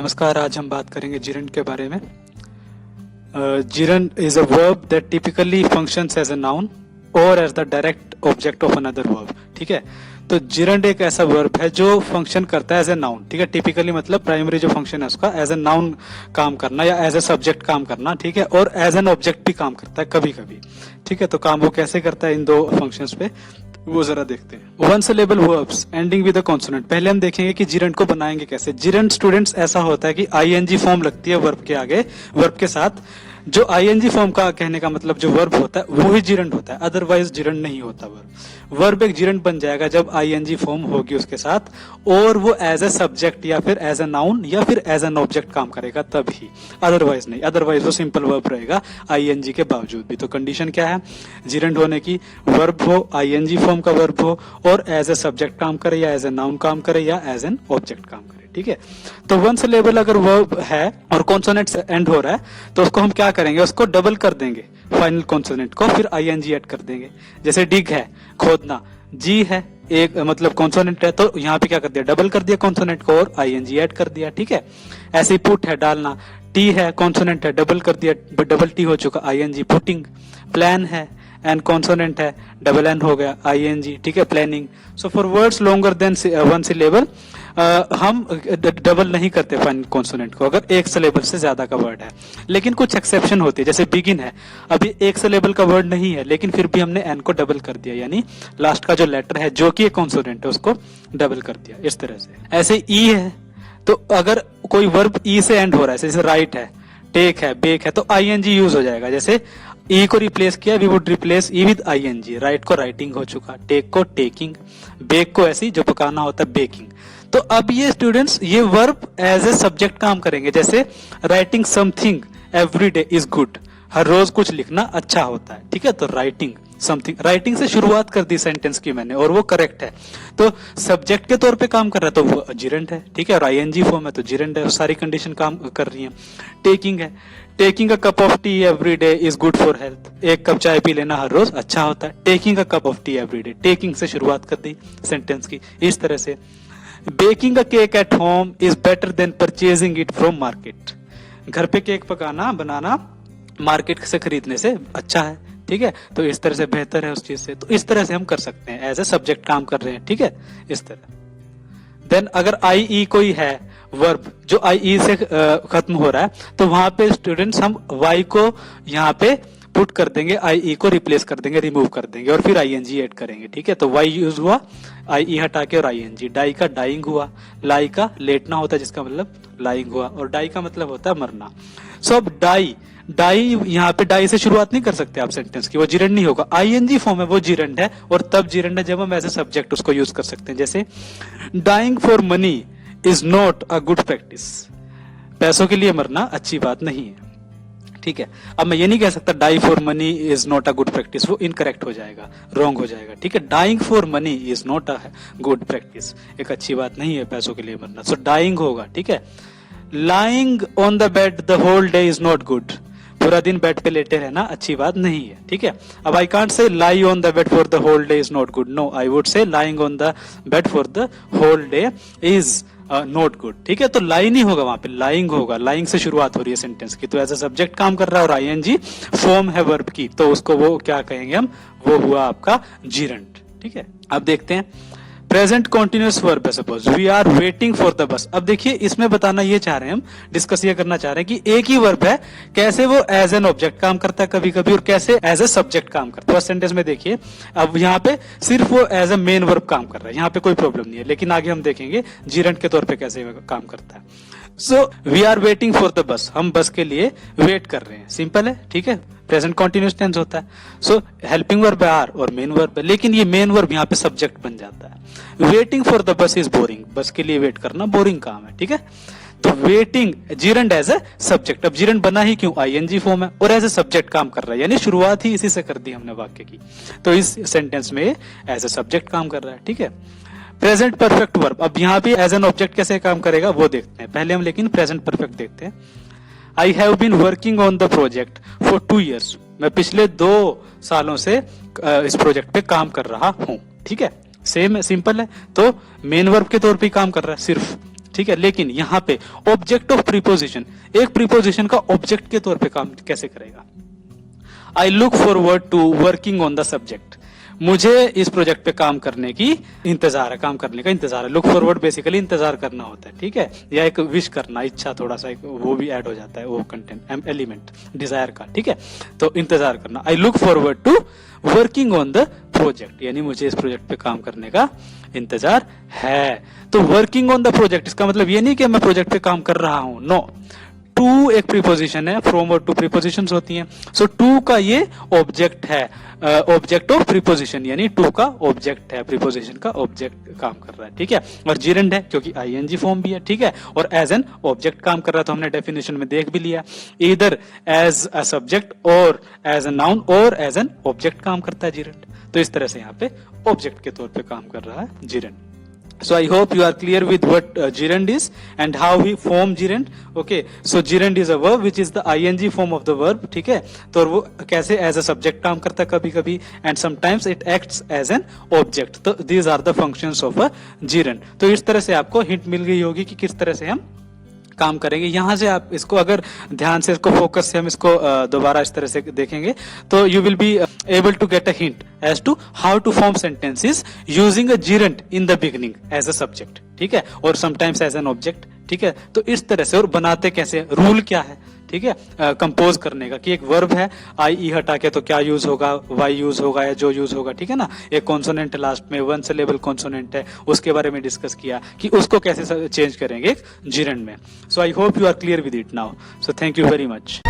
नमस्कार। आज हम बात करेंगे जिरंड के बारे में। Gerund is a verb that typically functions as a noun और as the direct object of another verb. ठीक है, तो जिरंड एक ऐसा वर्ब है जो फंक्शन करता है एज ए नाउन। ठीक है, टिपिकली मतलब प्राइमरी जो फंक्शन है उसका एज ए नाउन काम करना या एज ए सब्जेक्ट काम करना। ठीक है, और एज एन ऑब्जेक्ट भी काम करता है कभी कभी। ठीक है, तो काम वो कैसे करता है इन दो फंक्शंस पे वो जरा देखते हैं। One syllable verbs ending with a consonant. पहले हम देखेंगे कि जिरंड को बनाएंगे कैसे। जिरंड स्टूडेंट्स ऐसा होता है कि आईएनजी फॉर्म लगती है वर्ब के आगे, वर्ब के साथ। जो आईएनजी फॉर्म का कहने का मतलब जो वर्ब होता है वो ही जिरंड होता है, अदरवाइज जिरंड नहीं होता वर्ब। वर्ब एक जिरंड बन जाएगा जब आईएनजी फॉर्म होगी उसके साथ और वो एज ए सब्जेक्ट या फिर एज ए नाउन या फिर एज एन ऑब्जेक्ट काम करेगा तभी, अदरवाइज नहीं। अदरवाइज वो सिंपल वर्ब रहेगा आईएनजी के बावजूद भी। तो कंडीशन क्या है जिरंड होने की? वर्ब हो, आईएनजी फॉर्म का वर्ब हो और एज ए सब्जेक्ट काम करे या एज ए नाउन काम करे या एज एन ऑब्जेक्ट काम करे। ठीक है, तो वन सिलेबल अगर वर्ब है और कॉन्सोनेंट एंड हो रहा है तो उसको हम क्या करेंगे, उसको डबल कर देंगे फाइनल कॉन्सोनेंट को, फिर आईएनजी ऐड कर देंगे। जैसे डिग है खोदना, जी है एक मतलब कॉन्सोनेंट है तो यहाँ पे क्या कर दिया, डबल कर दिया कॉन्सोनेंट को और आईएनजी ऐड कर दिया। ठीक है, ऐसे ही पुट है डालना, टी है कॉन्सोनेंट है डबल कर दिया, डबल टी हो चुका आईएनजी पुटिंग। प्लान है एंड कॉन्सोनेंट है डबल एन हो गया आईएनजी। ठीक है, planning. So for words longer than one syllable हम डबल नहीं करते फाइनल कॉन्सोनेंट को अगर एक सिलेबल से ज्यादा का वर्ड है। लेकिन कुछ एक्सेप्शन होती है, जैसे बिगिन है, अभी एक सिलेबल का वर्ड नहीं है लेकिन फिर भी हमने एन को डबल कर दिया, यानी लास्ट का जो लेटर है जो कि एक कॉन्सोनेंट है उसको डबल कर दिया इस तरह से। ऐसे ई है तो अगर कोई वर्ब ई से एंड हो रहा है, जैसे राइट है, टेक है, बेक है, तो आईएनजी यूज हो जाएगा। जैसे ई को रिप्लेस किया, we would replace E with ING. Write को राइटिंग हो चुका, टेक को टेकिंग, बेक को ऐसी जो पकाना होता है बेकिंग। तो अब ये स्टूडेंट्स ये वर्ब एज ए सब्जेक्ट काम करेंगे। जैसे writing something every day is good, हर रोज कुछ लिखना अच्छा होता है। ठीक है, तो राइटिंग समथिंग, राइटिंग से शुरुआत कर दी सेंटेंस की मैंने और वो करेक्ट है तो सब्जेक्ट के तौर पे काम कर रहा है तो वो जिरंड है। ठीक है, और आईएनजी फॉर्म है तो जिरंड है, सारी कंडीशन काम कर रही है। टेकिंग है, taking a cup of T every day is good for health, एक कप चाय पी लेना हर रोज अच्छा होता है। Taking a cup of T every day, taking से शुरुआत कर दी सेंटेंस की इस तरह से। Baking a cake at home is better than purchasing it from market, घर पे केक पकाना बनाना मार्केट से खरीदने से अच्छा है। ठीक है, तो इस तरह से बेहतर है उस चीज से। तो इस तरह से हम कर सकते हैं, एज ए सब्जेक्ट काम कर रहे हैं। ठीक है, इस तरह। देन अगर आई ई कोई है वर्ब जो आई ई से खत्म हो रहा है तो वहां पे स्टूडेंट्स हम वाई को यहाँ पे पुट कर देंगे, आई ई को रिप्लेस कर देंगे, रिमूव कर देंगे और फिर आईएनजी ऐड करेंगे। ठीक है, तो वाई यूज हुआ, आई ई हटा के और आईएनजी। डाई का डाइंग हुआ, लाई का लेटना होता है जिसका मतलब लाइंग हुआ और डाई का मतलब होता है मरना। सो अब डाई, डाई यहाँ पे डाई से शुरुआत नहीं कर सकते आप सेंटेंस की, वो जिरंड नहीं होगा। आईएनजी फॉर्म है वो जिरंड है और तब जिरंड है जब हम एज ए सब्जेक्ट उसको यूज कर सकते हैं। जैसे dying for money is not a good practice, पैसों के लिए मरना अच्छी बात नहीं है। ठीक है, अब मैं ये नहीं कह सकता die for money is not a good practice, वो इनकरेक्ट हो जाएगा, रॉन्ग हो जाएगा। ठीक है, dying for money is not a good practice, एक अच्छी बात नहीं है पैसों के लिए मरना, सो डाइंग होगा। ठीक है, lying on the bed the whole day is not good, पूरा दिन बेड पे लेटे रहना अच्छी बात नहीं है। ठीक है, अब I can't say lie on the bed for the whole day is not good, no I would say lying on the bed for the whole day is not good. ठीक है, तो लाई नहीं होगा वहां पे, लाइंग होगा, लाइंग से शुरुआत हो रही है सेंटेंस की, तो एज अ सब्जेक्ट काम कर रहा है और आईएनजी फॉर्म है वर्ब की तो उसको वो क्या कहेंगे हम, वो हुआ आपका जिरंड। ठीक है, अब देखते हैं प्रेजेंट कॉन्टिन्यूअस वर्ब है, suppose we are waiting for the bus. अब देखिए इसमें बताना ये चाह रहे हैं हम, डिस्कस ये करना चाह रहे हैं कि एक ही वर्ब है कैसे वो एज एन ऑब्जेक्ट काम करता है कभी कभी और कैसे एज ए सब्जेक्ट काम करता है। फर्स्ट सेंटेंस में देखिए, अब यहाँ पे सिर्फ वो एज ए मेन वर्ब काम कर रहा है, यहाँ पे कोई प्रॉब्लम नहीं है, लेकिन आगे हम देखेंगे जिरंड के तौर पे कैसे काम करता है। So we are waiting for the bus, हम बस के लिए वेट कर रहे हैं, सिंपल है। ठीक है, प्रेजेंट कॉन्टिन्यूअस टेंस होता है। सो हेल्पिंग वर्ब आर और मेन वर्ब है, लेकिन ये मेन वर्ब यहाँ पे सब्जेक्ट बन जाता है। वेटिंग फॉर द बस इज बोरिंग, बस के लिए वेट करना बोरिंग काम है। ठीक है, तो waiting gerund as a subject. अब जिरंड बना ही क्यों, आईएनजी फॉर्म है और एज ए सब्जेक्ट काम कर रहा है, यानी शुरुआत ही इसी से कर दी हमने वाक्य की, तो इस सेंटेंस में एज ए सब्जेक्ट काम कर रहा है। ठीक है, प्रेजेंट परफेक्ट वर्ब, अब यहाँ पे एज एन ऑब्जेक्ट कैसे काम करेगा वो देखते हैं। पहले हम लेकिन प्रेजेंट परफेक्ट देखते हैं। I have been working on the project for 2 years, मैं पिछले 2 सालों से इस प्रोजेक्ट पे काम कर रहा हूं। ठीक है, सेम सिंपल है, तो मेन वर्ब के तौर पे काम कर रहा है सिर्फ। ठीक है, लेकिन यहाँ पे ऑब्जेक्ट ऑफ प्रीपोजिशन, एक प्रीपोजिशन का ऑब्जेक्ट के तौर पे काम कैसे करेगा? I look forward to working on the subject, मुझे इस प्रोजेक्ट पे काम करने की इंतजार है, काम करने का इंतजार है। लुक फॉरवर्ड बेसिकली इंतजार करना होता है, ठीक है, या एक विश करना, इच्छा, थोड़ा सा वो भी ऐड हो जाता है, वो कंटेंट एलिमेंट डिजायर का, ठीक है। तो इंतजार करना, I look forward to working on the project, यानी मुझे इस प्रोजेक्ट पे काम करने का इंतजार है। तो वर्किंग ऑन द प्रोजेक्ट इसका मतलब ये नहीं कि मैं प्रोजेक्ट पे काम कर रहा हूं, नो। टू एक प्रीपोजिशन है, फ्रॉम और टू प्रीपोजिशंस होती हैं। सो टू का ये ऑब्जेक्ट है, ऑब्जेक्ट ऑफ प्रीपोजिशन, यानी टू का ऑब्जेक्ट है, प्रीपोजिशन का ऑब्जेक्ट काम कर रहा है, ठीक है। और जिरेंड है क्योंकि आईएनजी फॉर्म भी है, ठीक है, और एज एन ऑब्जेक्ट काम कर रहा है, तो हमने डेफिनेशन में देख भी लिया, इधर एज अ सब्जेक्ट और एज अ नाउन और एज एन ऑब्जेक्ट काम करता है जिरेंड। तो इस तरह से यहाँ पे ऑब्जेक्ट के तौर पे काम कर रहा है जिरेंड। So I hope you are clear with what gerund is and how we form gerund. Okay, so gerund is a verb which is the ing form of the verb, ठीक है। तो वो कैसे as a subject काम करता है कभी कभी, and sometimes it acts as an object. तो these are the functions of a gerund. तो इस तरह से आपको हिंट मिल गई होगी कि किस तरह से हम काम करेंगे। यहां से आप इसको अगर ध्यान से इसको फोकस से हम इसको दोबारा इस तरह से देखेंगे तो you will be able to get a hint as to how to form sentences using a gerund in the beginning as a subject, ठीक है, और समटाइम्स एज एन ऑब्जेक्ट, ठीक है। तो इस तरह से, और बनाते कैसे, रूल क्या है, ठीक है, कंपोज करने का, कि एक वर्ब है, आई ई हटा के तो क्या यूज होगा, वाई यूज होगा या जो यूज होगा, ठीक है ना। एक कॉन्सोनेंट लास्ट में, वन सिलेबल कॉन्सोनेंट है, उसके बारे में डिस्कस किया कि उसको कैसे चेंज करेंगे जिरेंड में। So I hope you are clear with it now. So thank you very much.